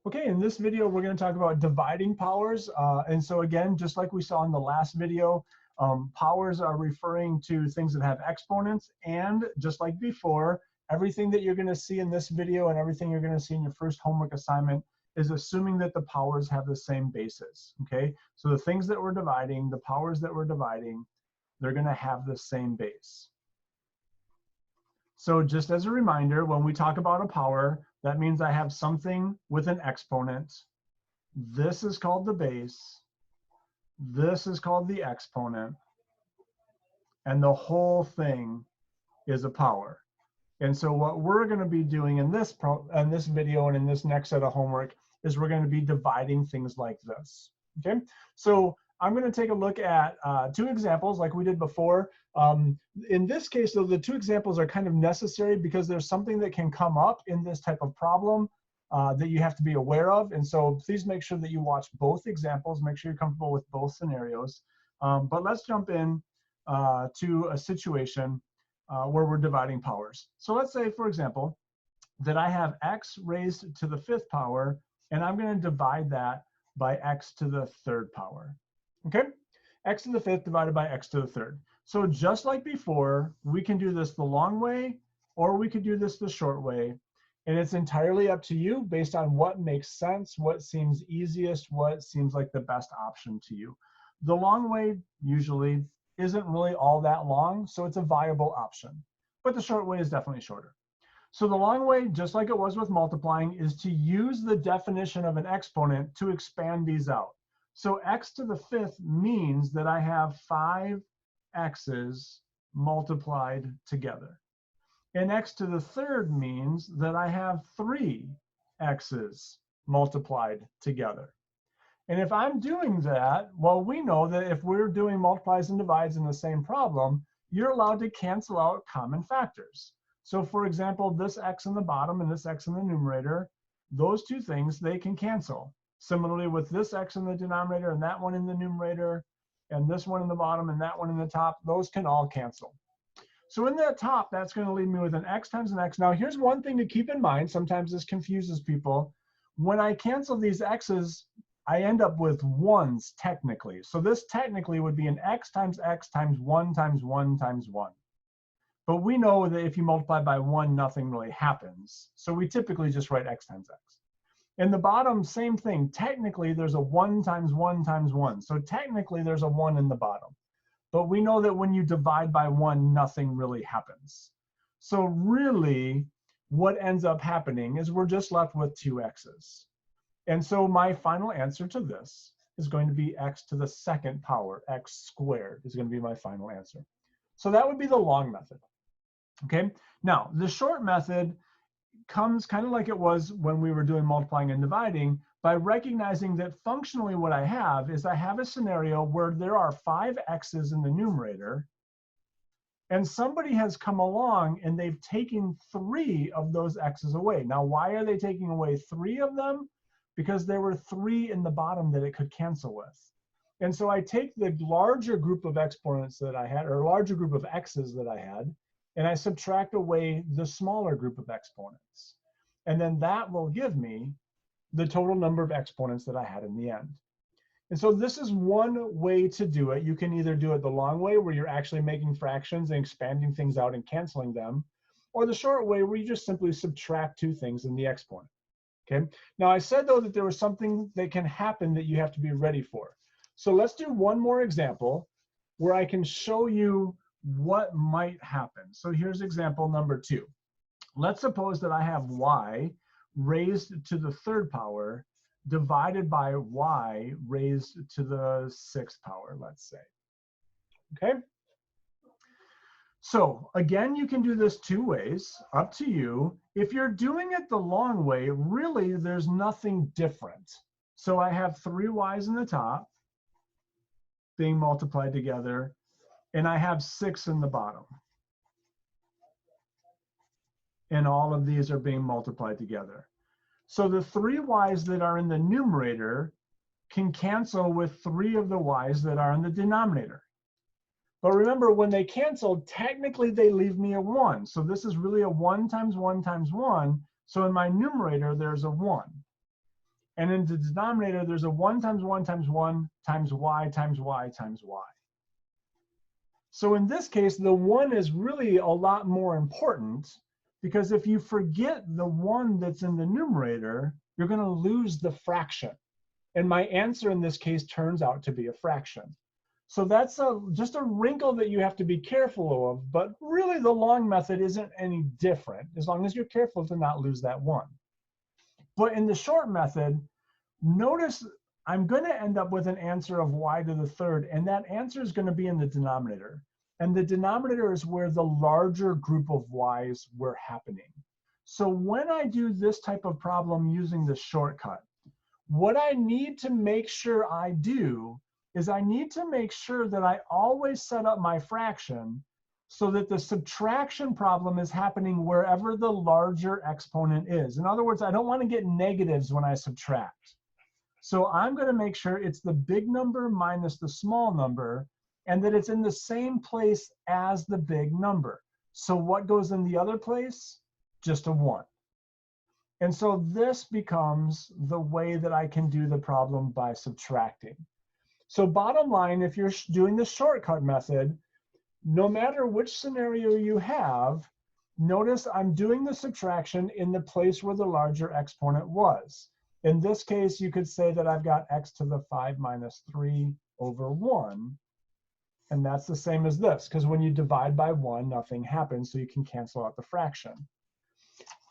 Okay, in this video, we're going to talk about dividing powers. And so again, just like we saw in the last video, powers are referring to things that have exponents. And just like before, everything that you're going to see in this video and everything you're going to see in your first homework assignment is assuming that the powers have the same basis. Okay, so the things that we're dividing, the powers that we're dividing, they're going to have the same base. So just as a reminder, when we talk about a power, that means I have something with an exponent. This is called the base. This is called the exponent. And the whole thing is a power. And so what we're going to be doing in this video and in this next set of homework is we're going to be dividing things like this. Okay, so I'm going to take a look at two examples like we did before. In this case, though, the two examples are kind of necessary because there's something that can come up in this type of problem that you have to be aware of. And so please make sure that you watch both examples. Make sure you're comfortable with both scenarios. But let's jump in to a situation where we're dividing powers. So let's say, for example, that I have x raised to the 5th power, and I'm going to divide that by x to the 3rd power. Okay, x to the 5th divided by x to the 3rd. So just like before, we can do this the long way, or we could do this the short way. And it's entirely up to you based on what makes sense, what seems easiest, what seems like the best option to you. The long way usually isn't really all that long, so it's a viable option. But the short way is definitely shorter. So the long way, just like it was with multiplying, is to use the definition of an exponent to expand these out. So x to the 5th means that I have 5 x's multiplied together. And x to the 3rd means that I have 3 x's multiplied together. And if I'm doing that, well, we know that if we're doing multiplies and divides in the same problem, you're allowed to cancel out common factors. So for example, this x in the bottom and this x in the numerator, those two things, they can cancel. Similarly with this x in the denominator and that one in the numerator, and this one in the bottom and that one in the top, those can all cancel. So in that top, that's going to leave me with an x times an x. Now here's one thing to keep in mind, sometimes this confuses people. When I cancel these x's, I end up with 1's technically. So this technically would be an x times 1 times 1 times 1. But we know that if you multiply by 1, nothing really happens. So we typically just write x times x. In the bottom, same thing. Technically, there's a 1 times 1 times 1. So technically, there's a 1 in the bottom. But we know that when you divide by 1, nothing really happens. So really, what ends up happening is we're just left with 2 x's. And so my final answer to this is going to be x to the 2nd power. X squared is going to be my final answer. So that would be the long method. Okay, now the short method comes kind of like it was when we were doing multiplying and dividing by recognizing that functionally what I have is I have a scenario where there are 5 x's in the numerator, and somebody has come along and they've taken 3 of those x's away. Now, why are they taking away 3 of them? Because there were 3 in the bottom that it could cancel with. And so I take the larger group of exponents that I had, or larger group of x's that I had, and I subtract away the smaller group of exponents. And then that will give me the total number of exponents that I had in the end. And so this is one way to do it. You can either do it the long way, where you're actually making fractions and expanding things out and canceling them, or the short way, where you just simply subtract 2 things in the exponent. Okay. Now I said, though, that there was something that can happen that you have to be ready for. So let's do one more example where I can show you what might happen. So here's example number 2. Let's suppose that I have y raised to the 3rd power divided by y raised to the 6th power, let's say. Okay. So again, you can do this 2 ways, up to you. If you're doing it the long way, really there's nothing different. So I have 3 y's in the top being multiplied together, and I have 6 in the bottom. And all of these are being multiplied together. So the 3 y's that are in the numerator can cancel with 3 of the y's that are in the denominator. But remember, when they cancel, technically they leave me a 1. So this is really a 1 times 1 times 1. So in my numerator, there's a 1. And in the denominator, there's a 1 times 1 times 1 times y times y times y. So in this case, the 1 is really a lot more important, because if you forget the 1 that's in the numerator, you're going to lose the fraction. And my answer in this case turns out to be a fraction. So that's just a wrinkle that you have to be careful of, but really the long method isn't any different, as long as you're careful to not lose that 1. But in the short method, notice I'm going to end up with an answer of y to the third, and that answer is going to be in the denominator. And the denominator is where the larger group of y's were happening. So when I do this type of problem using the shortcut, what I need to make sure I do is I need to make sure that I always set up my fraction so that the subtraction problem is happening wherever the larger exponent is. In other words, I don't want to get negatives when I subtract. So I'm going to make sure it's the big number minus the small number, and that it's in the same place as the big number. So what goes in the other place? Just a 1. And so this becomes the way that I can do the problem by subtracting. So bottom line, if you're doing the shortcut method, no matter which scenario you have, notice I'm doing the subtraction in the place where the larger exponent was. In this case, you could say that I've got x to the 5 minus 3 over 1. And that's the same as this, because when you divide by 1, nothing happens, so you can cancel out the fraction.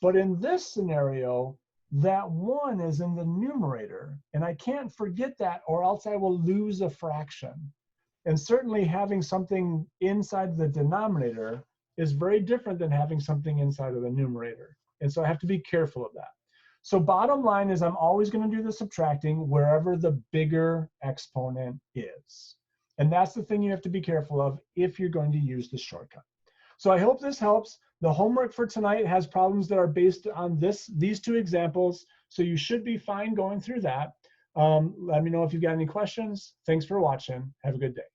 But in this scenario, that 1 is in the numerator, and I can't forget that, or else I will lose a fraction. And certainly having something inside the denominator is very different than having something inside of the numerator. And so I have to be careful of that. So bottom line is I'm always going to do the subtracting wherever the bigger exponent is. And that's the thing you have to be careful of if you're going to use the shortcut. So I hope this helps. The homework for tonight has problems that are based on these 2 examples. So you should be fine going through that. Let me know if you've got any questions. Thanks for watching. Have a good day.